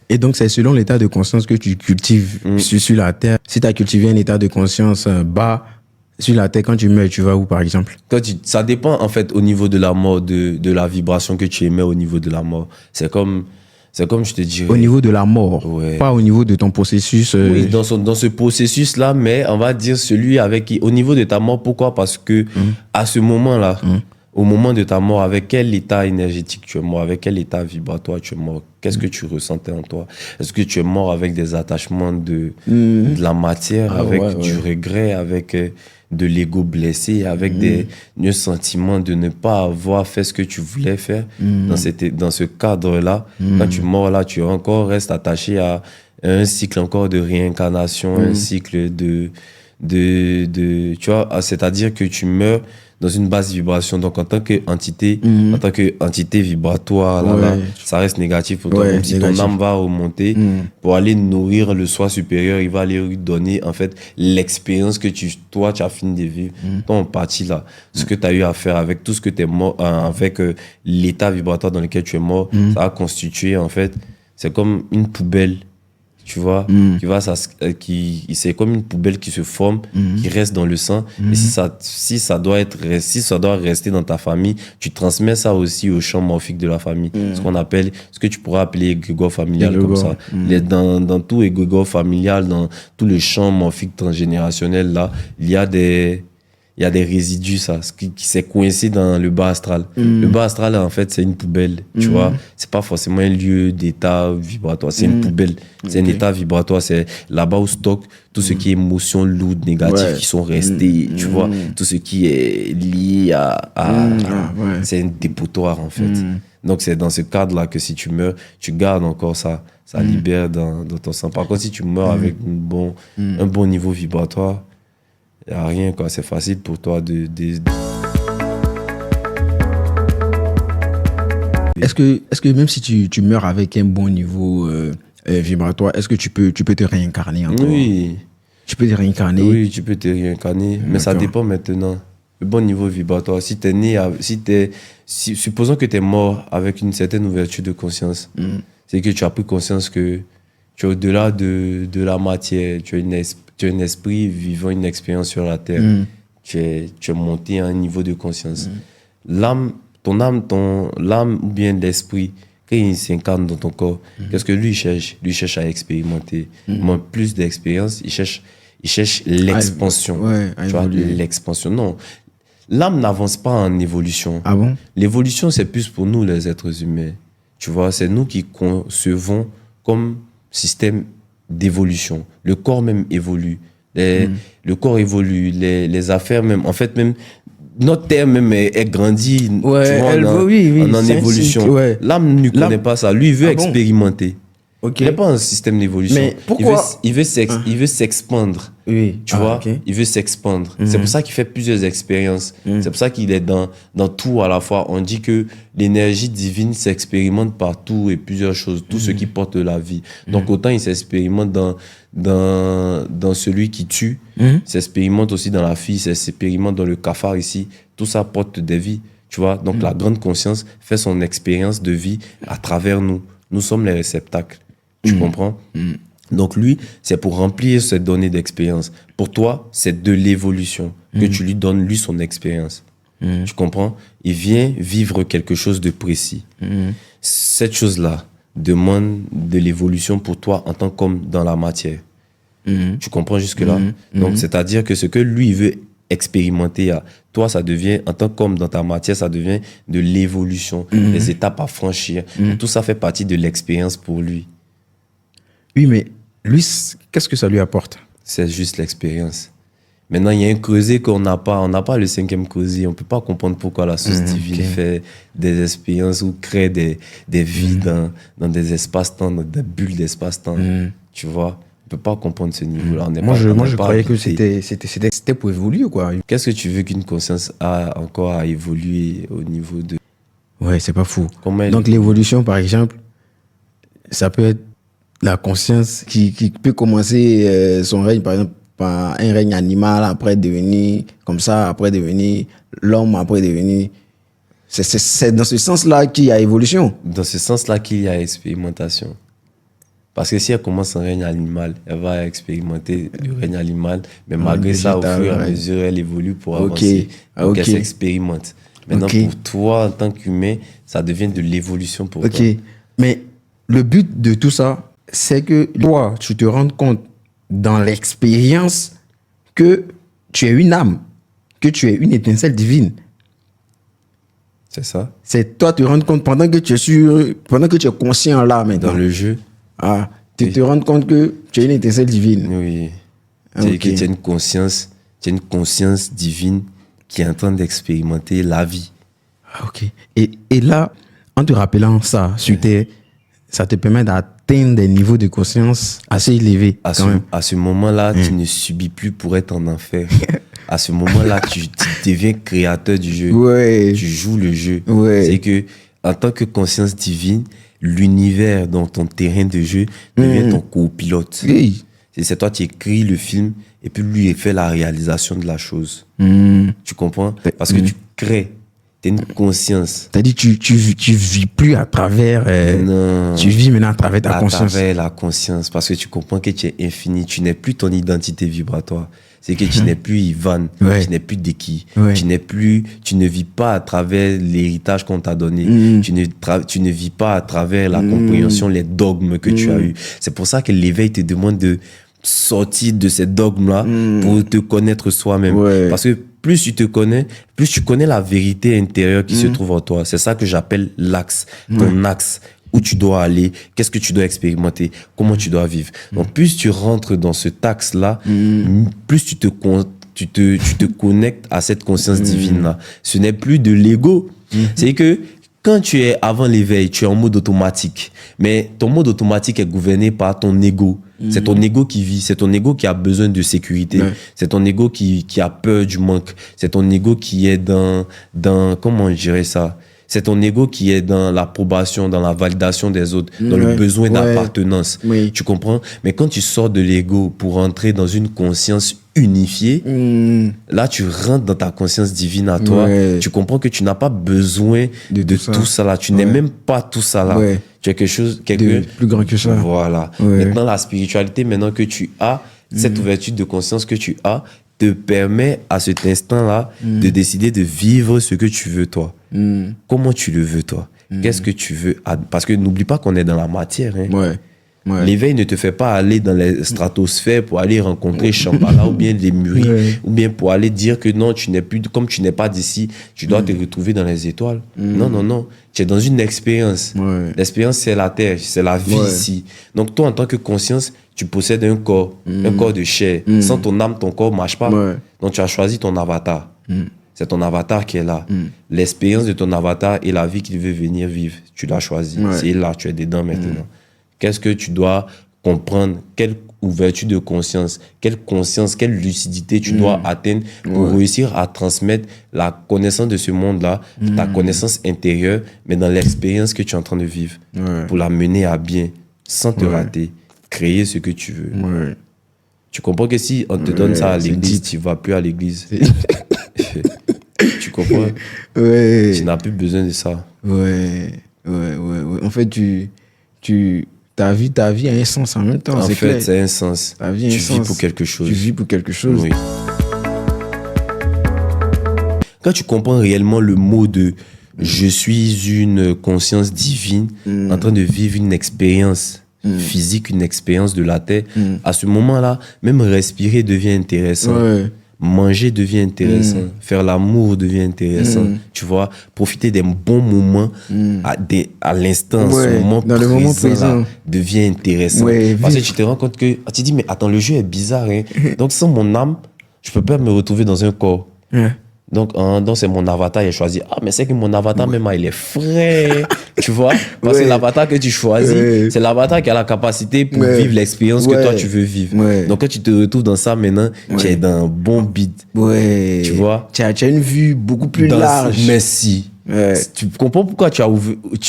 Et donc, c'est selon l'état de conscience que tu cultives sur la terre. Si tu as cultivé un état de conscience bas sur la terre, quand tu meurs, tu vas où, par exemple? Ça dépend, en fait, au niveau de la mort, de la vibration que tu émets au niveau de la mort. C'est comme je te dirais. Au niveau de la mort, pas au niveau de ton processus. Oui, dans ce processus-là, mais on va dire celui avec qui, au niveau de ta mort, pourquoi? Parce que à ce moment-là, au moment de ta mort, avec quel état énergétique tu es mort, avec quel état vibratoire tu es mort, qu'est-ce que tu ressentais en toi? Est-ce que tu es mort avec des attachements de la matière, avec du regret, avec de l'ego blessé, avec des sentiments de ne pas avoir fait ce que tu voulais faire dans ce cadre-là? Quand tu mors là, tu encore restes attaché à un cycle encore de réincarnation, un cycle de tu vois, c'est-à-dire que tu meurs dans une basse vibration. Donc, en tant qu'entité, vibratoire, ça reste négatif pour toi. Même si ton âme va remonter pour aller nourrir le soi supérieur, il va aller lui donner, en fait, l'expérience que toi, tu as fini de vivre. Ton partie là, ce que tu as eu à faire avec tout ce que tu es mort, avec l'état vibratoire dans lequel tu es mort, ça a constitué, en fait, c'est comme une poubelle. Tu vois, c'est comme une poubelle qui se forme, qui reste dans le sang. Et si ça doit rester dans ta famille, tu transmets ça aussi au champ morphique de la famille. Ce que tu pourrais appeler égrégore familial, comme ça. Dans tout égrégore familial, dans tout le champ morphique transgénérationnel, là, il y a des résidus, ça, qui s'est coincé dans le bas astral. Le bas astral, en fait, c'est une poubelle, tu vois. C'est pas forcément un lieu d'état vibratoire, c'est une poubelle. C'est un état vibratoire, c'est là-bas où stocke tout ce qui est émotions lourdes, négatives, qui sont restées, tu vois. Tout ce qui est lié c'est un dépotoir, en fait. Donc, c'est dans ce cadre-là que si tu meurs, tu gardes encore ça. Ça libère dans ton sang. Par contre, si tu meurs avec un bon niveau vibratoire, il n'y a rien, quoi. C'est facile pour toi de... Est-ce que même si tu meurs avec un bon niveau vibratoire, est-ce que tu peux te réincarner encore? Oui. Tu peux te réincarner? Oui, tu peux te réincarner. Mais ça dépend maintenant. Le bon niveau vibratoire. Si tu es né... supposons que tu es mort avec une certaine ouverture de conscience. C'est que tu as pris conscience que tu es au-delà de la matière. Tu as un esprit vivant une expérience sur la terre. Tu es monté à un niveau de conscience. L'âme ou bien l'esprit, quand il s'incarne dans ton corps, qu'est-ce que lui cherche? Lui cherche à expérimenter. Plus d'expérience, il cherche l'expansion. Tu vois, l'expansion. Non. L'âme n'avance pas en évolution. Ah bon? L'évolution, c'est plus pour nous, les êtres humains. Tu vois, c'est nous qui concevons comme système d'évolution. Le corps même évolue. Le corps évolue, les affaires même. En fait, même notre terre même est grandie. Tu vois, en évolution. L'âme ne connaît pas ça. Lui, il veut expérimenter. Il n'est pas un système d'évolution. Mais pourquoi? Il veut s'expandre. Oui. Tu vois, il veut s'expandre. C'est pour ça qu'il fait plusieurs expériences. C'est pour ça qu'il est dans tout à la fois. On dit que l'énergie divine s'expérimente partout et plusieurs choses, tout ce qui porte la vie. Donc autant il s'expérimente dans celui qui tue, s'expérimente aussi dans la fille, s'expérimente dans le cafard ici. Tout ça porte des vies. Tu vois, donc la grande conscience fait son expérience de vie à travers nous. Nous sommes les réceptacles. Tu comprends? Donc lui, c'est pour remplir ces données d'expérience. Pour toi, c'est de l'évolution que tu lui donnes, lui, son expérience. Tu comprends? Il vient vivre quelque chose de précis. Cette chose-là demande de l'évolution pour toi en tant qu'homme dans la matière. Tu comprends jusque-là? Donc, c'est-à-dire que ce que lui veut expérimenter, toi, ça devient, en tant qu'homme dans ta matière, ça devient de l'évolution, des étapes à franchir. Tout ça fait partie de l'expérience pour lui. Oui, mais lui, qu'est-ce que ça lui apporte? C'est juste l'expérience. Maintenant, il y a un creuset qu'on n'a pas. On n'a pas le 5e creuset. On ne peut pas comprendre pourquoi la source divine fait des expériences ou crée des vies dans des espaces-temps, dans des bulles d'espace-temps. Tu vois? On ne peut pas comprendre ce niveau-là. Moi, je croyais que c'était pour évoluer, quoi. Qu'est-ce que tu veux qu'une conscience a encore à évoluer au niveau de... Ouais, c'est pas fou. Donc, l'évolution, par exemple, ça peut être la conscience qui peut commencer son règne, par exemple, par un règne animal, après devenir comme ça, après devenir l'homme, après devenir... C'est dans ce sens-là qu'il y a évolution. Dans ce sens-là qu'il y a expérimentation. Parce que si elle commence un règne animal, elle va expérimenter le règne animal, mais malgré ça, au fur et à mesure, elle évolue pour avancer. Donc elle s'expérimente. Maintenant, pour toi, en tant qu'humain, ça devient de l'évolution pour toi. Mais le but de tout ça, c'est que toi, tu te rendes compte dans l'expérience que tu es une âme, que tu es une étincelle divine. C'est ça. C'est toi te rendre compte pendant que tu es conscient là maintenant. Dans le jeu. Tu te rends compte que tu es une étincelle divine. Oui. C'est que tu as une conscience divine qui est en train d'expérimenter la vie. Et là, en te rappelant ça sur Terre, ça te permet d'atteindre des niveaux de conscience assez élevés. À ce moment-là, tu ne subis plus pour être en enfer. À ce moment-là, tu deviens créateur du jeu. Tu joues le jeu. C'est que, en tant que conscience divine, l'univers dans ton terrain de jeu devient ton copilote. C'est toi qui écris le film et puis lui il fait la réalisation de la chose. Tu comprends? Parce que tu crées. Tu as une conscience. C'est-à-dire tu vis plus à travers... non. Tu vis maintenant à travers ta conscience. À travers la conscience. Parce que tu comprends que tu es infini. Tu n'es plus ton identité vibratoire. C'est que tu n'es plus Ivan. Tu n'es plus Deki. Tu ne vis pas à travers l'héritage qu'on t'a donné. Tu ne vis pas à travers la compréhension, les dogmes que tu as eus. C'est pour ça que l'éveil te demande de sortir de ces dogmes-là pour te connaître soi-même. Parce que plus tu te connais, plus tu connais la vérité intérieure qui se trouve en toi. C'est ça que j'appelle l'axe, ton axe, où tu dois aller, qu'est-ce que tu dois expérimenter, comment tu dois vivre. Donc, plus tu rentres dans ce axe-là, plus tu te connectes à cette conscience divine-là. Ce n'est plus de l'ego. C'est que quand tu es avant l'éveil, tu es en mode automatique. Mais ton mode automatique est gouverné par ton ego. C'est ton ego qui vit, c'est ton ego qui a besoin de sécurité, c'est ton ego qui a peur du manque, c'est ton ego qui est dans comment je dirais ça, c'est ton ego qui est dans l'approbation, dans la validation des autres, dans le besoin d'appartenance. Tu comprends? Mais quand tu sors de l'ego pour entrer dans une conscience unifiée, là tu rentres dans ta conscience divine à toi, tu comprends que tu n'as pas besoin de tout ça là, tu n'es même pas tout ça là. Tu as quelque chose de plus grand que ça. Voilà. Maintenant, la spiritualité, maintenant que tu as, cette ouverture de conscience que tu as, te permet à cet instant-là de décider de vivre ce que tu veux toi. Comment tu le veux toi? Qu'est-ce que tu veux? Parce que n'oublie pas qu'on est dans la matière. Hein. L'éveil ne te fait pas aller dans les stratosphères pour aller rencontrer Shambhala ou bien les Lémurie, ou bien pour aller dire que non, tu n'es plus, comme tu n'es pas d'ici, tu dois te retrouver dans les étoiles. Non, non, non. Tu es dans une expérience. L'expérience, c'est la terre, c'est la vie ici. Donc, toi, en tant que conscience, tu possèdes un corps de chair. Sans ton âme, ton corps ne marche pas. Donc, tu as choisi ton avatar. C'est ton avatar qui est là. L'expérience de ton avatar et la vie qu'il veut venir vivre, tu l'as choisi. C'est là, tu es dedans maintenant. Qu'est-ce que tu dois comprendre? Quelle ouverture de conscience, quelle lucidité tu dois atteindre pour réussir à transmettre la connaissance de ce monde-là, ta connaissance intérieure, mais dans l'expérience que tu es en train de vivre, pour la mener à bien, sans te rater, créer ce que tu veux. Tu comprends que si on te donne ça à l'église, tu ne vas plus à l'église. Tu comprends? Tu n'as plus besoin de ça. En fait, ta vie a un sens en même temps. En fait, c'est un sens. Ta vie a un sens. Tu vis pour quelque chose. Tu vis pour quelque chose. quand tu comprends réellement le mot de « je suis une conscience divine en train de vivre une expérience physique, une expérience de la terre », à ce moment-là, même respirer devient intéressant. Ouais. Manger devient intéressant. Faire l'amour devient intéressant. Tu vois, profiter des bons moments à l'instant, ce moment dans présent, le moment présent là, devient intéressant. Ouais, parce que tu te rends compte que tu te dis, mais attends, le jeu est bizarre. Hein? Donc, sans mon âme, je peux pas me retrouver dans un corps. Donc c'est mon avatar, il a choisi. Ah, mais c'est que mon avatar, même, il est frais. Tu vois? Parce que l'avatar que tu choisis, c'est l'avatar qui a la capacité pour vivre l'expérience que toi, tu veux vivre. Donc, quand tu te retrouves dans ça maintenant, tu es dans un bon beat. Tu vois? Tu as une vue beaucoup plus large. Merci. Tu comprends pourquoi tu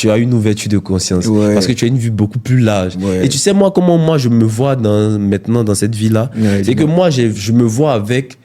as une ouverture de conscience. Parce que tu as une vue beaucoup plus large. Et tu sais, comment moi, je me vois maintenant dans cette vie-là? C'est que moi, je me vois avec...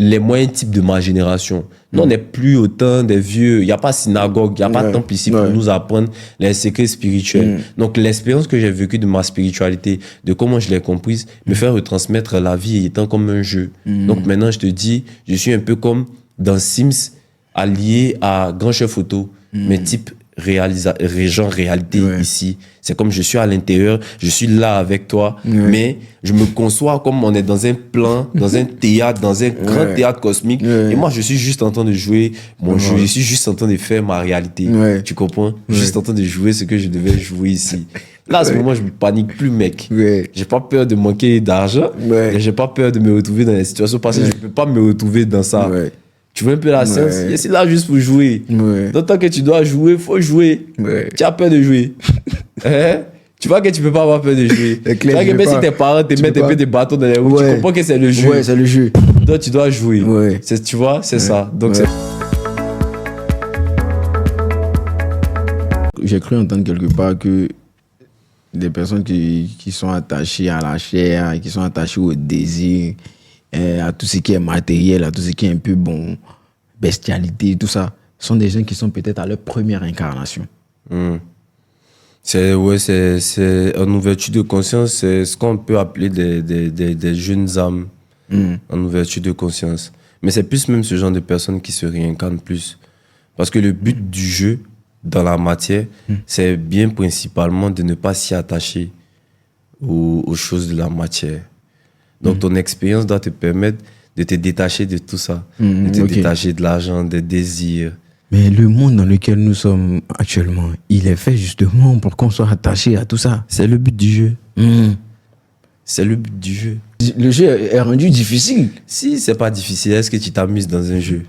les moyens types de ma génération. Nous, on n'est plus autant des vieux. Il n'y a pas synagogue, il n'y a pas de temple ici pour nous apprendre les secrets spirituels. Donc, l'expérience que j'ai vécue de ma spiritualité, de comment je l'ai comprise, me fait retransmettre la vie étant comme un jeu. Donc, maintenant, je te dis, je suis un peu comme dans Sims, allié à Grand Chef Auto, mais type réalité ici. C'est comme je suis à l'intérieur, je suis là avec toi, mais je me conçois comme on est dans un plan, dans un théâtre, dans un grand théâtre cosmique. Et moi, je suis juste en train de jouer mon jeu, je suis juste en train de faire ma réalité. Tu comprends? Juste en train de jouer ce que je devais jouer ici. Là, à ce moment, je me panique plus, mec. J'ai pas peur de manquer d'argent, j'ai pas peur de me retrouver dans les situations parce que je peux pas me retrouver dans ça. Tu veux un peu la science? Je suis là juste pour jouer. Donc, tant que tu dois jouer, il faut jouer. Tu as peur de jouer. Tu vois que tu peux pas avoir peur de jouer. Tu vois que même si tes parents te mettent un peu des bâtons dans les roues, tu comprends que c'est le jeu. C'est le jeu. Donc, tu dois jouer. Tu vois, c'est ça. Donc, j'ai cru entendre quelque part que des personnes qui sont attachées à la chair, qui sont attachées au désir, à tout ce qui est matériel, à tout ce qui est un peu bestialité, tout ça, sont des gens qui sont peut-être à leur première incarnation. C'est en ouverture de conscience, c'est ce qu'on peut appeler des jeunes âmes en ouverture de conscience. Mais c'est plus même ce genre de personnes qui se réincarnent plus. Parce que le but du jeu, dans la matière, c'est bien principalement de ne pas s'y attacher aux choses de la matière. Donc, ton expérience doit te permettre de te détacher de tout ça, de te détacher de l'argent, des désirs. Mais le monde dans lequel nous sommes actuellement, il est fait justement pour qu'on soit attaché à tout ça. C'est le but du jeu. C'est le but du jeu. Le jeu est rendu difficile. Si, c'est pas difficile. Est-ce que tu t'amuses dans un jeu?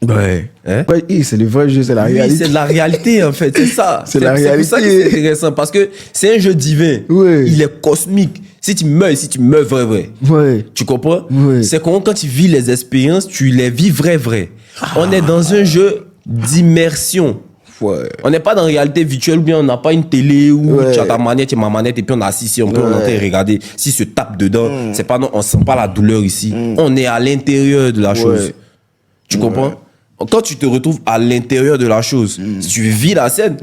C'est le vrai jeu, c'est la réalité. C'est la réalité, en fait, c'est ça. C'est la réalité. C'est pour ça que c'est intéressant, parce que c'est un jeu divin. Il est cosmique. Si tu meurs, vrai. Tu comprends? C'est quand tu vis les expériences, tu les vis vrai. On est dans un jeu d'immersion. On n'est pas dans la réalité virtuelle, ou bien on n'a pas une télé où tu as ta manette et ma manette, et puis on est assis ici, on peut regarder. Si se tape dedans, c'est pas, non, on sent pas la douleur ici. On est à l'intérieur de la chose. Tu comprends? Quand tu te retrouves à l'intérieur de la chose, si tu vis la scène,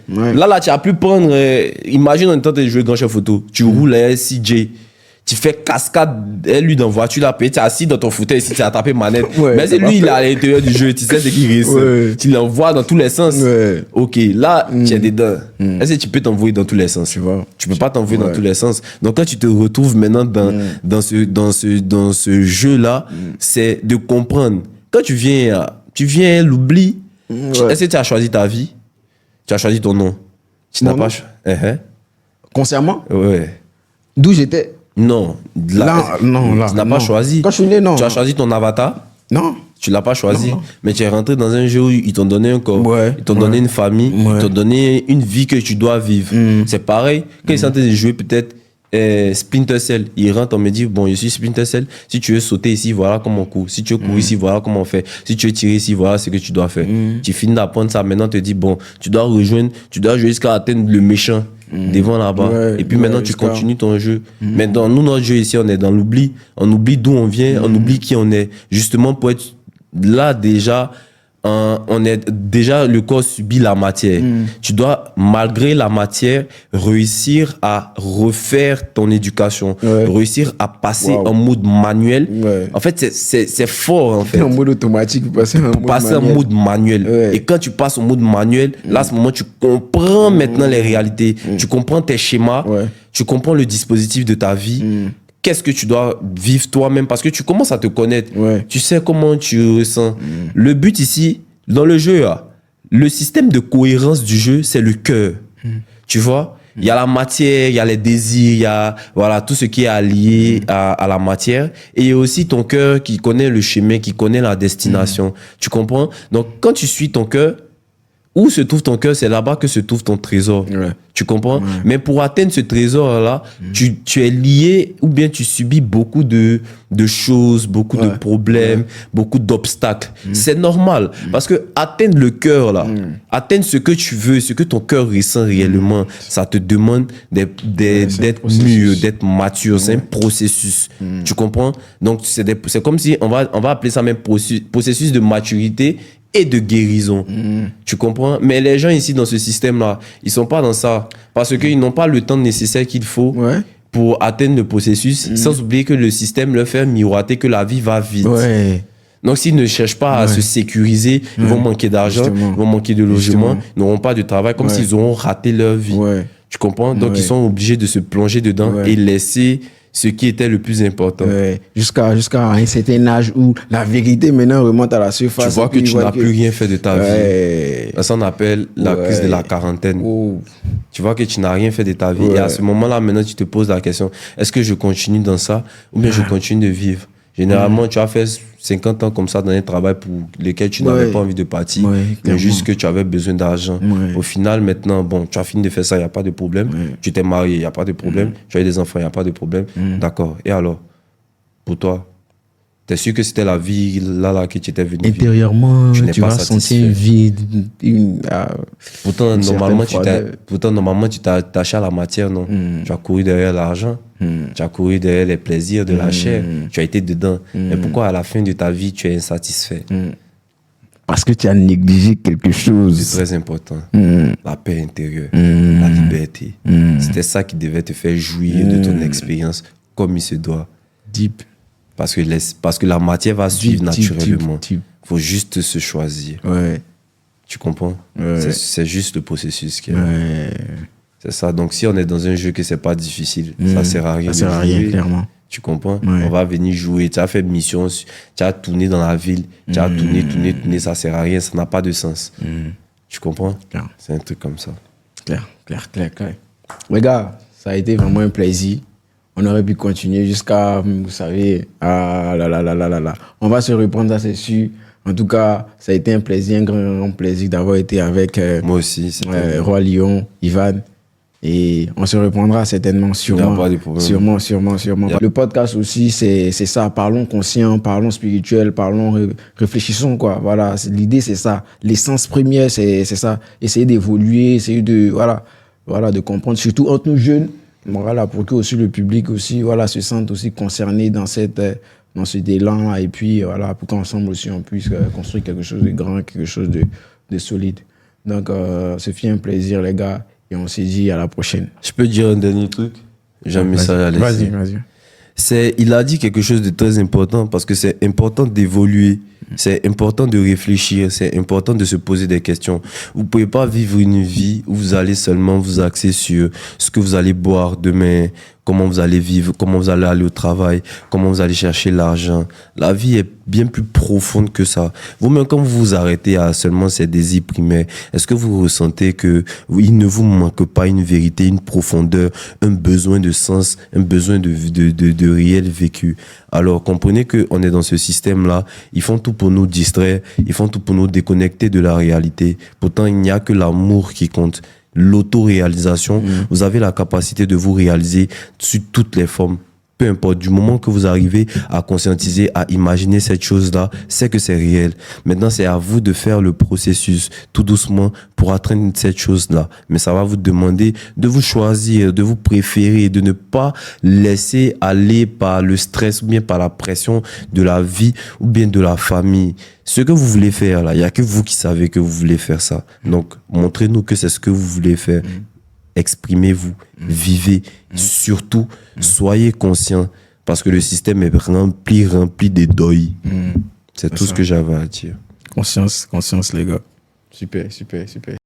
là, tu as pu prendre. Imagine en train de jouer Grand Chef Photo, tu roules la CJ, tu fais cascade, lui dans la voiture, là, tu es assis dans ton fauteuil ici, tu as tapé manette. Mais c'est lui, il est à l'intérieur du jeu, tu sais ce qu'il risque. Tu l'envoies dans tous les sens. Ok, là, tu es dedans. Est-ce que tu peux t'envoyer dans tous les sens? Tu peux pas t'envoyer dans tous les sens. Donc, quand tu te retrouves maintenant dans ce jeu-là, c'est de comprendre. Quand tu viens l'oubli. Est-ce que tu as choisi ta vie? Tu as choisi ton nom? Tu n'as pas choisi. Consciemment? Ouais. D'où j'étais? Non. Là, tu n'as pas choisi. Quand je suis né, non. Tu as choisi ton avatar? Non. Tu l'as pas choisi. Non. Mais tu es rentré dans un jeu où ils t'ont donné un corps. Ils t'ont donné une famille. Ils t'ont donné une vie que tu dois vivre. C'est pareil. Quand ils sont en train de jouer peut-être Splinter Cell, il rentre, on me dit, bon, je suis Splinter Cell, si tu veux sauter ici, voilà comment on court, si tu veux courir ici, voilà comment on fait, si tu veux tirer ici, voilà ce que tu dois faire. Tu finis d'apprendre ça, maintenant tu te dis, bon, tu dois jouer jusqu'à atteindre le méchant devant là-bas, et puis maintenant tu continues ton jeu. Maintenant, nous, notre jeu ici, on est dans l'oubli, on oublie d'où on vient, on oublie qui on est, justement pour être là déjà on est déjà, le corps subit la matière. Tu dois, malgré la matière, réussir à refaire ton éducation, réussir à passer en mode manuel. En fait, c'est fort, en fait. En mode automatique, passer en mode manuel. Et quand tu passes en mode manuel, là, à ce moment, tu comprends maintenant les réalités. Tu comprends tes schémas. Tu comprends le dispositif de ta vie. Qu'est-ce que tu dois vivre toi-même, parce que tu commences à te connaître. Tu sais comment tu ressens. Le but ici, dans le jeu, le système de cohérence du jeu, c'est le cœur. Tu vois, il y a la matière, il y a les désirs, il y a voilà, tout ce qui est allié à la matière. Et il y a aussi ton cœur qui connaît le chemin, qui connaît la destination. Tu comprends? Donc, quand tu suis ton cœur, où se trouve ton cœur, c'est là-bas que se trouve ton trésor. Tu comprends? Mais pour atteindre ce trésor-là, tu es lié ou bien tu subis beaucoup de choses, beaucoup de problèmes, beaucoup d'obstacles. C'est normal. Parce que atteindre le cœur, là, atteindre ce que tu veux, ce que ton cœur ressent réellement, ça te demande d'être mûr, d'être mature. C'est un processus. Tu comprends? Donc, c'est comme si, on va appeler ça même processus de maturité et de guérison. Tu comprends? Mais les gens ici dans ce système-là, ils sont pas dans ça. Parce qu'ils n'ont pas le temps nécessaire qu'il faut pour atteindre le processus, sans oublier que le système leur fait miroiter que la vie va vite. Donc, s'ils ne cherchent pas à se sécuriser, ils vont manquer d'argent, ils vont manquer de logement, ils n'auront pas de travail, comme s'ils auront raté leur vie. Tu comprends? Donc, ils sont obligés de se plonger dedans et laisser ce qui était le plus important. Jusqu'à un certain âge où la vérité maintenant remonte à la surface. Tu vois que tu n'as plus rien fait de ta vie. Ça, on appelle la crise de la quarantaine. Tu vois que tu n'as rien fait de ta vie. Et à ce moment-là, maintenant, tu te poses la question, est-ce que je continue dans ça ou bien je continue de vivre? Généralement, tu as fait 50 ans comme ça dans un travail pour lequel tu n'avais pas envie de partir, mais juste que tu avais besoin d'argent. Au final, maintenant, bon, tu as fini de faire ça, il n'y a pas de problème. Tu t'es marié, il n'y a pas de problème. Tu as eu des enfants, il n'y a pas de problème. D'accord. Et alors, pour toi, t'es sûr que c'était la vie là que tu étais venu vivre? Intérieurement, tu vas sentir vide. Pourtant, normalement, tu t'achètes à la matière, non? Tu as couru derrière l'argent. Tu as couru derrière les plaisirs de la chair. Tu as été dedans. Mais pourquoi à la fin de ta vie, tu es insatisfait? Parce que tu as négligé quelque chose. C'est très important. La paix intérieure, la liberté. C'était ça qui devait te faire jouir de ton expérience comme il se doit. Deep. Parce que la matière va suivre naturellement. Il faut juste se choisir. Tu comprends? C'est juste le processus qui est là. C'est ça. Donc, si on est dans un jeu que c'est pas difficile, ça sert à rien. Ça sert à rien, clairement. Tu comprends? On va venir jouer. Tu as fait mission, tu as tourné dans la ville, tu as tourné, ça sert à rien, ça n'a pas de sens. Tu comprends? C'est un truc comme ça. Clair. Les gars, ça a été vraiment un plaisir. On aurait pu continuer jusqu'à, vous savez, On va se reprendre, ça c'est sûr. En tout cas, ça a été un plaisir, un grand plaisir d'avoir été avec moi aussi, Roi Lion, Ivan. Et on se reprendra certainement, sûrement. Sûrement. Le podcast aussi, c'est ça. Parlons conscient, parlons spirituel, réfléchissons, quoi. Voilà, l'idée, c'est ça. L'essence première, c'est ça. Essayer d'évoluer, essayer de comprendre, surtout entre nous jeunes. Voilà, pour que aussi le public aussi, se sente aussi concerné dans cet élan-là. Et puis, voilà, pour qu'ensemble aussi, on puisse construire quelque chose de grand, quelque chose de solide. Donc, ce fut un plaisir, les gars. Et on s'est dit à la prochaine. Je peux dire un dernier truc? J'ai un message à laisser. Vas-y. Il a dit quelque chose de très important parce que c'est important d'évoluer. C'est important de réfléchir, c'est important de se poser des questions. Vous ne pouvez pas vivre une vie où vous allez seulement vous axer sur ce que vous allez boire demain, comment vous allez vivre, comment vous allez aller au travail, comment vous allez chercher l'argent. La vie est bien plus profonde que ça. Vous-même, quand vous vous arrêtez à seulement ces désirs primaires, est-ce que vous ressentez que il ne vous manque pas une vérité, une profondeur, un besoin de sens, un besoin de réel vécu? Alors, comprenez qu'on est dans ce système-là. Ils font tout pour nous distraire. Ils font tout pour nous déconnecter de la réalité. Pourtant, il n'y a que l'amour qui compte. L'autoréalisation. Vous avez la capacité de vous réaliser sous toutes les formes. peu importe, du moment que vous arrivez à conscientiser, à imaginer cette chose-là, c'est que c'est réel. Maintenant, c'est à vous de faire le processus tout doucement pour atteindre cette chose-là. Mais ça va vous demander de vous choisir, de vous préférer, de ne pas laisser aller par le stress ou bien par la pression de la vie ou bien de la famille. Ce que vous voulez faire, là, il n'y a que vous qui savez que vous voulez faire ça. Donc, montrez-nous que c'est ce que vous voulez faire. Exprimez-vous, vivez, surtout, soyez conscient, parce que le système est rempli de deuil. C'est tout ce que j'avais à dire. Conscience, les gars. Super.